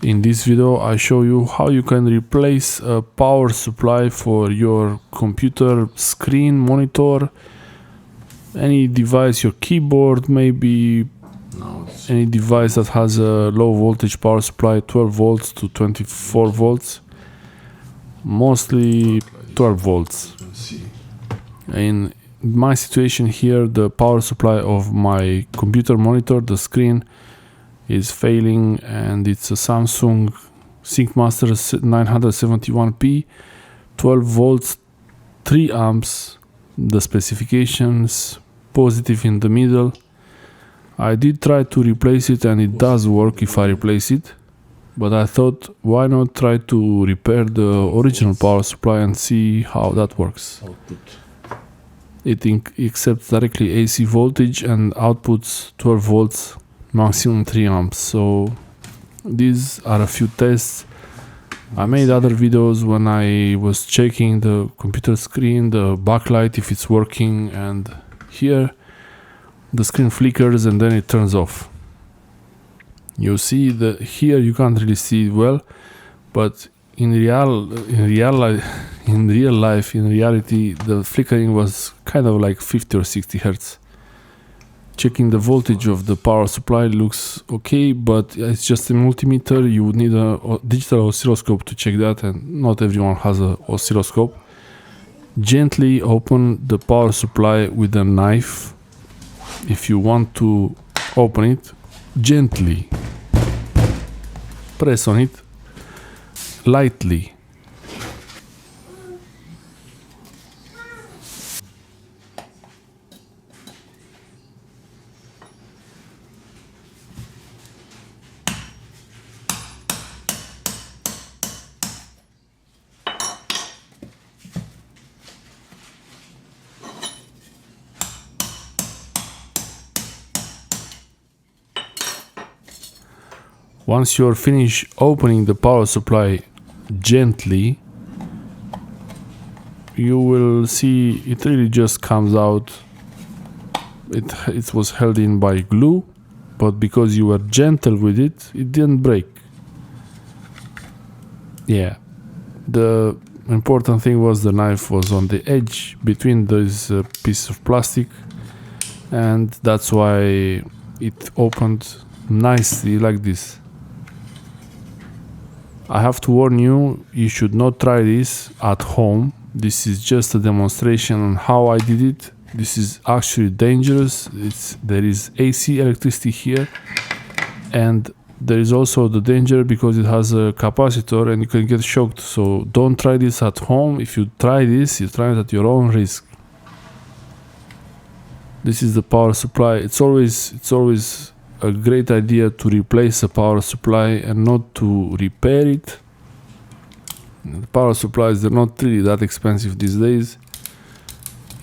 In this video I show you how you can replace a power supply for your computer screen, monitor, any device, your keyboard, maybe any device that has a low voltage power supply, 12 volts to 24 volts, mostly 12 volts. In my situation here, the power supply of my computer monitor, the screen, is failing, and it's a Samsung SyncMaster 971p, 12 volts, 3 amps, the specifications positive in the middle. I did try to replace it and it does work if I replace it, but I thought why not try to repair the original power supply and see how that works. It accepts directly AC voltage and outputs 12 volts, maximum 3 amps. So these are a few tests. I made other videos when I was checking the computer screen, the backlight, if it's working, and here the screen flickers and then it turns off. You see that here you can't really see it well, but in reality, the flickering was kind of like 50 or 60 hertz. Checking the voltage of the power supply looks okay, but it's just a multimeter. You would need a digital oscilloscope to check that, and not everyone has an oscilloscope. Gently open the power supply with a knife. If you want to open it, gently press on it lightly. Once you're finished opening the power supply gently, you will see it really just comes out. It was held in by glue, but because you were gentle with it, it didn't break. Yeah, the important thing was the knife was on the edge between those pieces of plastic, and that's why it opened nicely like this. I have to warn you, you should not try this at home. This is just a demonstration on how I did it. This is actually dangerous. There is AC electricity here, and there is also the danger because it has a capacitor and you can get shocked. So don't try this at home. If you try this, you try it at your own risk. This is the power supply. It's always a great idea to replace a power supply and not to repair it. The power supplies, they're not really that expensive these days.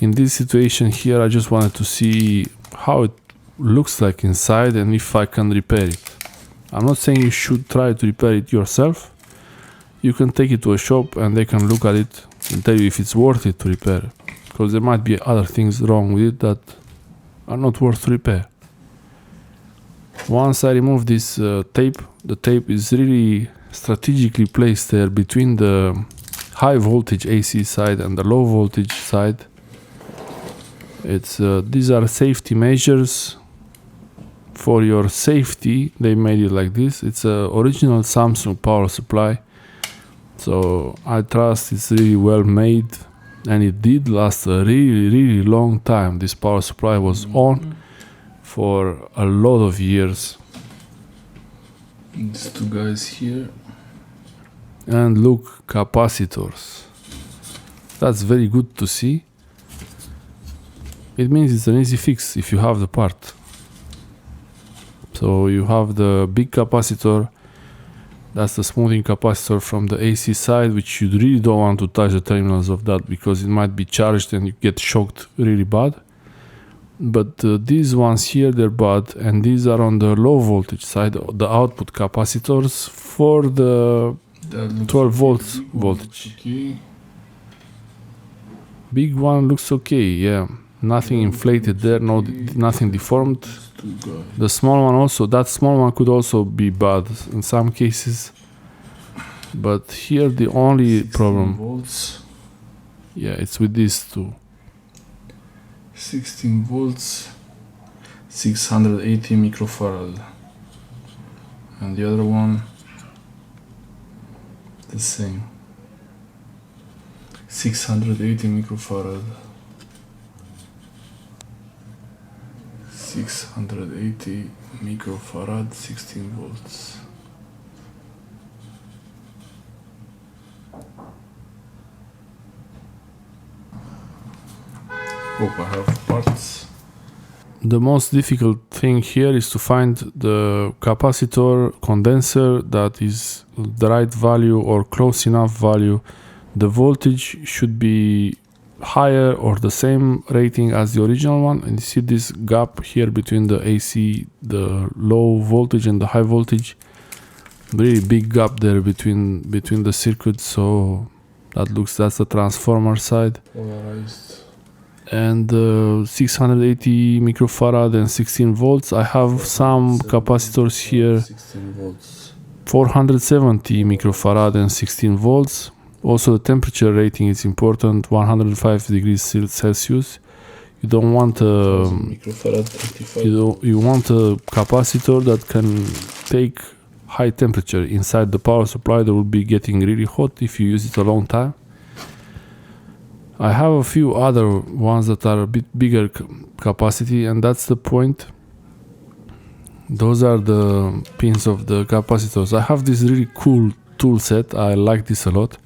In this situation here, I just wanted to see how it looks like inside and if I can repair it. I'm not saying you should try to repair it yourself. You can take it to a shop and they can look at it and tell you if it's worth it to repair, because there might be other things wrong with it that are not worth to repair. Once I remove this tape, the tape is really strategically placed there between the high voltage AC side and the low voltage side. These are safety measures. For your safety, they made it like this. It's a original Samsung power supply, so I trust it's really well made, and it did last a really long time. This power supply was on for a lot of years. These two guys here. And look, capacitors. That's very good to see. It means it's an easy fix if you have the part. So you have the big capacitor. That's the smoothing capacitor from the AC side, which you really don't want to touch the terminals of that because it might be charged and you get shocked really bad. But these ones here, they're bad, and these are on the low voltage side, the output capacitors for the 12 volts voltage. Okay. Big one looks okay, yeah. nothing inflated there, nothing deformed. The small one also, that small one could also be bad in some cases, but here the only problem, volts. Yeah, it's with these two. 16 volts, 680 microfarad, and the other one the same, 680 microfarad, 680 microfarad, 16 volts. Hope I have parts. The most difficult thing here is to find the capacitor condenser that is the right value or close enough value. The voltage should be higher or the same rating as the original one, and you see this gap here between the AC, the low voltage and the high voltage. Really big gap there between the circuits, so that's the transformer side. Polarized. And 680 microfarad and 16 volts. I have some capacitors here, 16 volts. 470 microfarad and 16 volts. Also the temperature rating is important, 105 degrees Celsius. You don't want microfarad, 35. you want a capacitor that can take high temperature inside the power supply. That will be getting really hot if you use it a long time. I have a few other ones that are a bit bigger capacity, and that's the point. Those are the pins of the capacitors. I have this really cool tool set. I like this a lot.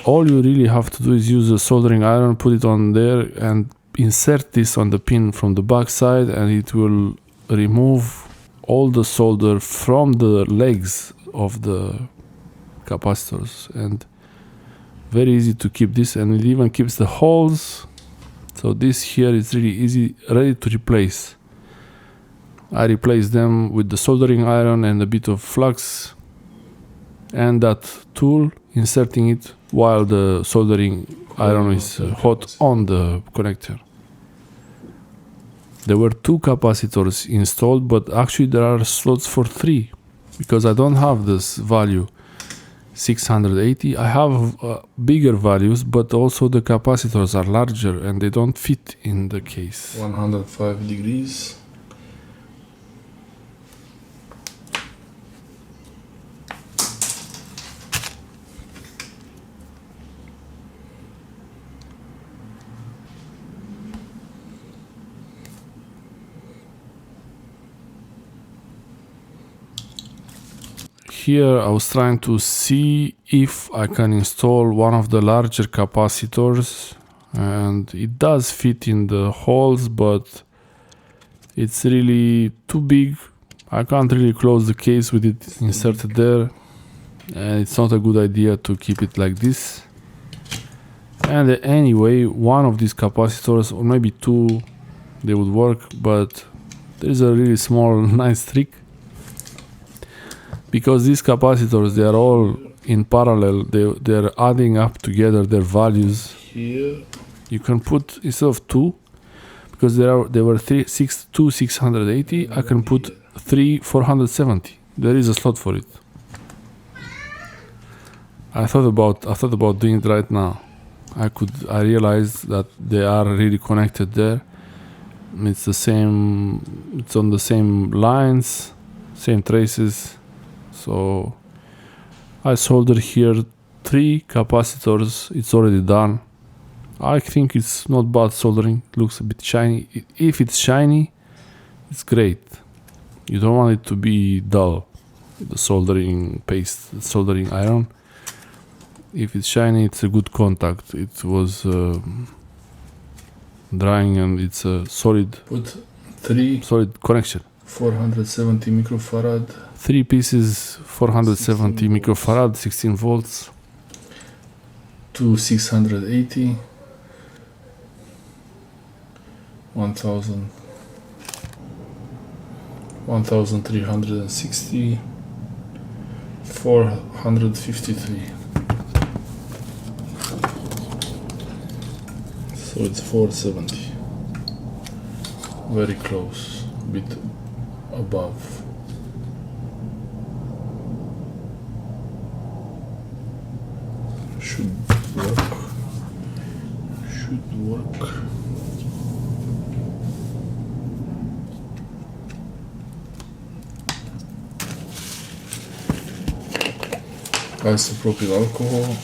All you really have to do is use a soldering iron, put it on there, and insert this on the pin from the back side, and it will remove all the solder from the legs of the capacitors. And very easy to keep this, and it even keeps the holes. So this here is really easy, ready to replace. I replace them with the soldering iron and a bit of flux and that tool, inserting it while the soldering iron is hot on the connector. There were 2 capacitors installed, but actually there are slots for 3 because I don't have this value 680. I have bigger values, but also the capacitors are larger and they don't fit in the case. 105 degrees. Here I was trying to see if I can install one of the larger capacitors, and it does fit in the holes, but it's really too big. I can't really close the case with it inserted there, and it's not a good idea to keep it like this. And anyway, one of these capacitors, or maybe 2, they would work, but there is a really small nice trick. Because these capacitors, they are all in parallel, they're adding up together their values. Here You can put, instead of 2, because there were 2 680, I can put 3 470. There is a slot for it. I thought about doing it right now. I realized that they are really connected there. It's on the same lines, same traces. So I soldered here 3 capacitors. It's already done. I think it's not bad soldering. It looks a bit shiny. If it's shiny, it's great. You don't want it to be dull, the soldering paste, the soldering iron. If it's shiny, it's a good contact. It was drying and it's a solid connection. 470 microfarad. 3 pieces, 470 microfarad, 16 volts. 2 680. 1360. 453. So it's 470. Very close, a bit above. Should work. Should work. Isopropyl alcohol.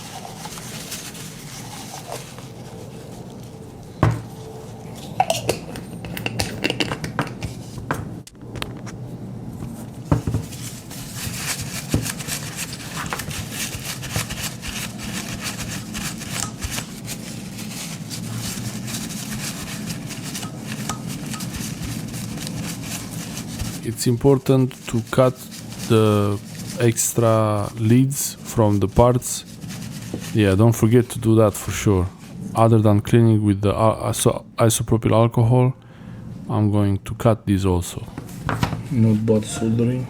It's important to cut the extra leads from the parts. Yeah, don't forget to do that for sure. Other than cleaning with the isopropyl alcohol, I'm going to cut these also. Not bad soldering.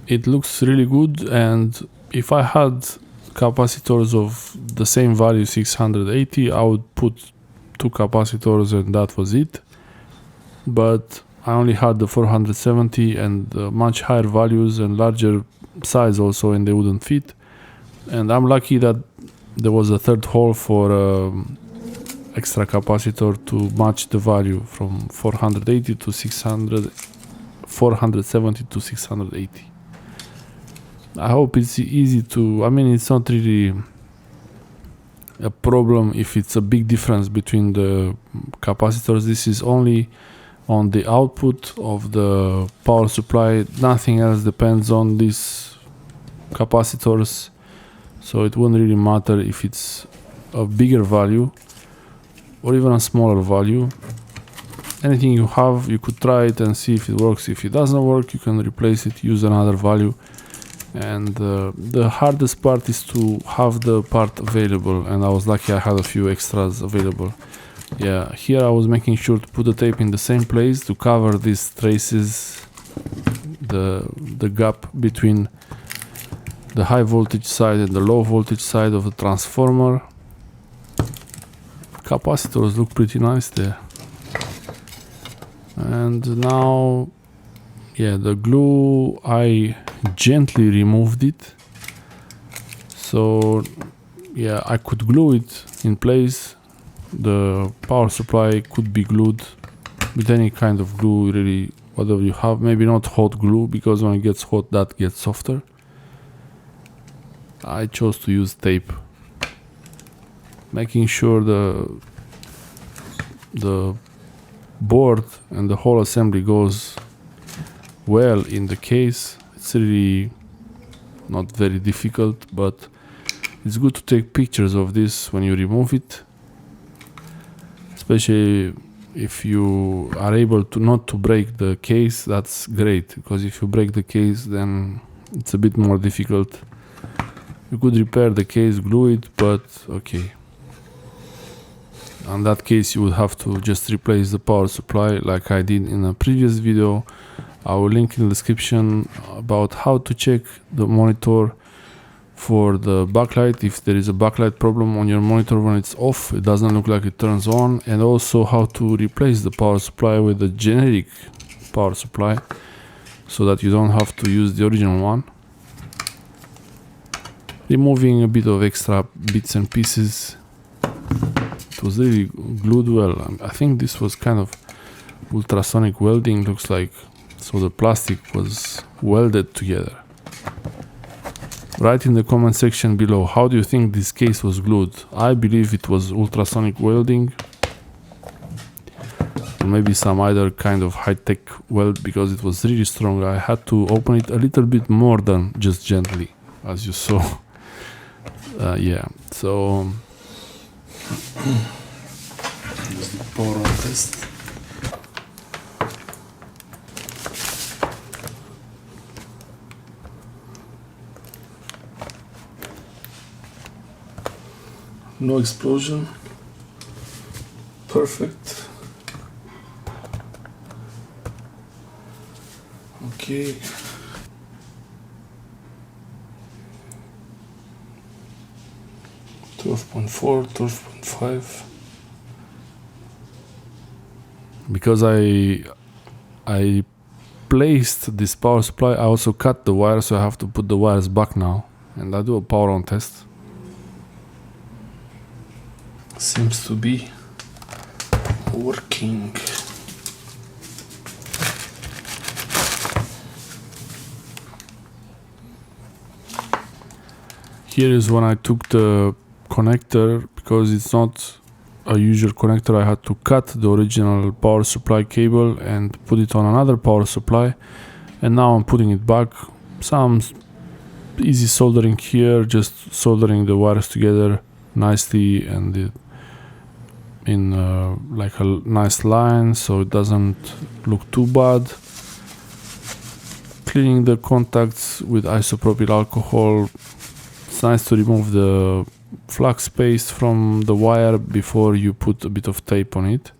It looks really good, and if I had capacitors of the same value, 680, I would put 2 capacitors and that was it. But I only had the 470 and much higher values and larger size also, and they wouldn't fit. And I'm lucky that there was a third hole for extra capacitor to match the value from 480 to 600, 470 to 680. I hope it's easy to, I mean, it's not really a problem if it's a big difference between the capacitors. This is only on the output of the power supply. Nothing else depends on these capacitors. So it won't really matter if it's a bigger value or even a smaller value. Anything you have, you could try it and see if it works. If it doesn't work, you can replace it, use another value. And the hardest part is to have the part available, and I was lucky I had a few extras available. Yeah, here I was making sure to put the tape in the same place to cover these traces, the gap between the high voltage side and the low voltage side of the transformer. Capacitors look pretty nice there. And now, yeah, the glue, I gently removed it, so yeah, I could glue it in place. The power supply could be glued with any kind of glue, really, whatever you have. Maybe not hot glue, because when it gets hot that gets softer. I chose to use tape, making sure the board and the whole assembly goes well in the case. It's really not very difficult, but it's good to take pictures of this when you remove it, especially if you are able to not to break the case. That's great, because if you break the case, then it's a bit more difficult. You could repair the case, glue it, but okay. In that case, you would have to just replace the power supply like I did in a previous video. I will link in the description about how to check the monitor for the backlight. If there is a backlight problem on your monitor when it's off, it doesn't look like it turns on, and also how to replace the power supply with a generic power supply so that you don't have to use the original one. Removing a bit of extra bits and pieces. It was really glued well. I think this was kind of ultrasonic welding, looks like. So the plastic was welded together. Write in the comment section below, how do you think this case was glued? I believe it was ultrasonic welding, or maybe some other kind of high-tech weld, because it was really strong. I had to open it a little bit more than just gently. as you saw. Yeah, so This is the power on test. No explosion. Perfect. Okay. .4, 12.5. because I placed this power supply, I also cut the wire, so I have to put the wires back now, and I do a power on test. Seems to be working. Here is when I took the connector, because it's not a usual connector, I had to cut the original power supply cable and put it on another power supply, and now I'm putting it back. Some easy soldering here, just soldering the wires together nicely and in like a nice line so it doesn't look too bad. Cleaning the contacts with isopropyl alcohol. It's nice to remove the flux paste from the wire before you put a bit of tape on it.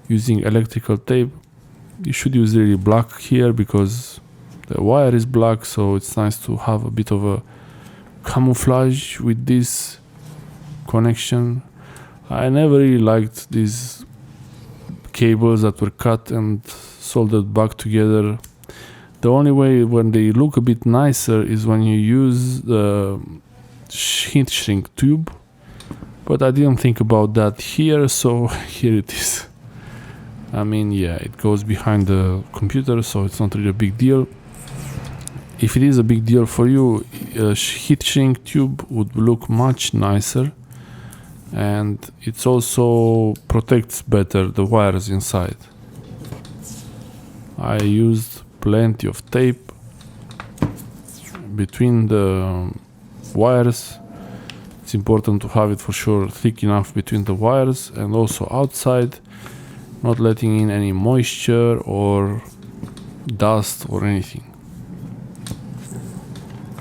Using electrical tape, you should use really black here because the wire is black, so it's nice to have a bit of a camouflage with this connection. I never really liked these cables that were cut and soldered back together. The only way when they look a bit nicer is when you use the heat shrink tube, but I didn't think about that here, so here it is. I mean, yeah, it goes behind the computer, so it's not really a big deal. If it is a big deal for you, a heat shrink tube would look much nicer, and it also protects better the wires inside. I used plenty of tape between the wires. It's important to have it for sure thick enough between the wires and also outside, not letting in any moisture or dust or anything.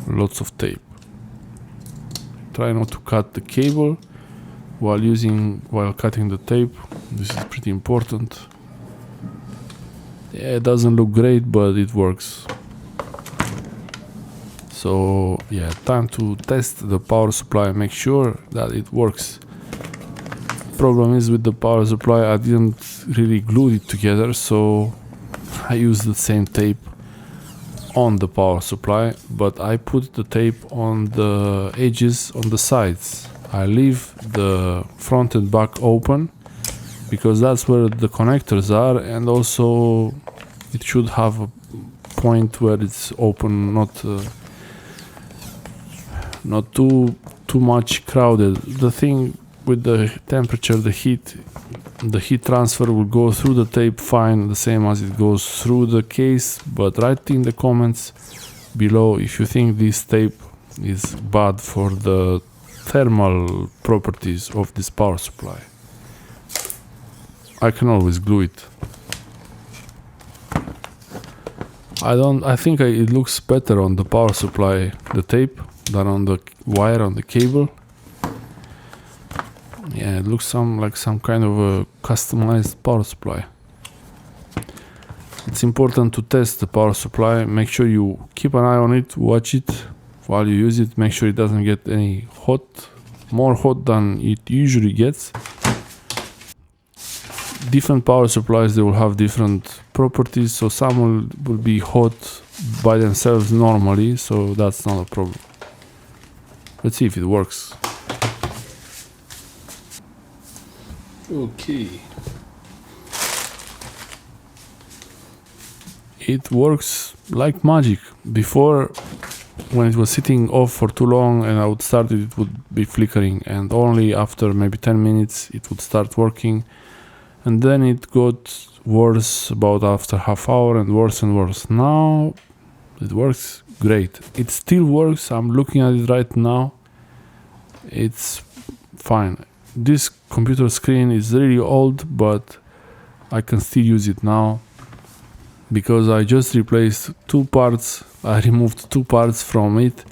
Lots of tape. Try not to cut the cable while cutting the tape. This is pretty important. Yeah, it doesn't look great, but it works. So yeah, time to test the power supply, make sure that it works. Problem is with the power supply, I didn't really glue it together, so I used the same tape on the power supply, but I put the tape on the edges, on the sides. I leave the front and back open because that's where the connectors are, and also it should have a point where it's open, not too much crowded. The thing with the temperature, the heat transfer will go through the tape fine, the same as it goes through the case. But write in the comments below if you think this tape is bad for the thermal properties of this power supply. I can always glue it. I think it looks better on the power supply, the tape, than on the wire, on the cable. Yeah, it looks like some kind of a customized power supply. It's important to test the power supply. Make sure you keep an eye on it, watch it while you use it. Make sure it doesn't get any hot, more hot than it usually gets. Different power supplies, they will have different properties, so some will be hot by themselves normally, so that's not a problem. Let's see if it works. Okay. It works like magic. Before, when it was sitting off for too long and I would start it, it would be flickering, and only after maybe 10 minutes it would start working. And then it got worse about after half hour, and worse and worse. Now It works great. It still works. I'm looking at it right now. It's fine. This computer screen is really old, but I can still use it now because I just replaced 2 parts. I removed 2 parts from it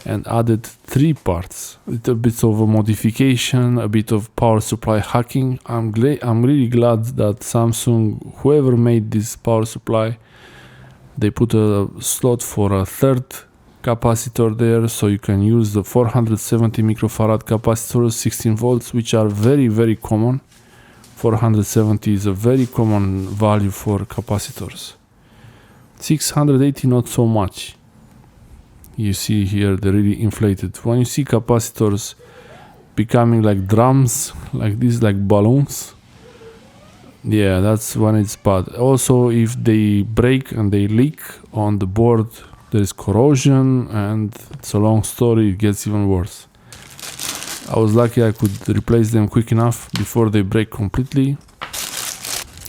and added 3 parts. Little bits of a modification, a bit of power supply hacking. I'm really glad that Samsung, whoever made this power supply, they put a slot for a 3rd capacitor there, so you can use the 470 microfarad capacitors, 16 volts, which are very, very common. 470 is a very common value for capacitors. 680 not so much. You see here they're really inflated. When you see capacitors becoming like drums, like this, like balloons, yeah, that's when it's bad. Also, if they break and they leak on the board, there is corrosion, and it's a long story. It gets even worse. I was lucky I could replace them quick enough before they break completely.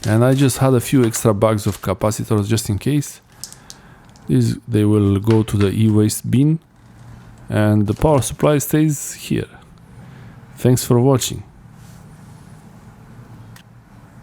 And I just had a few extra bags of capacitors just in case. They will go to the e-waste bin, and the power supply stays here. Thanks for watching.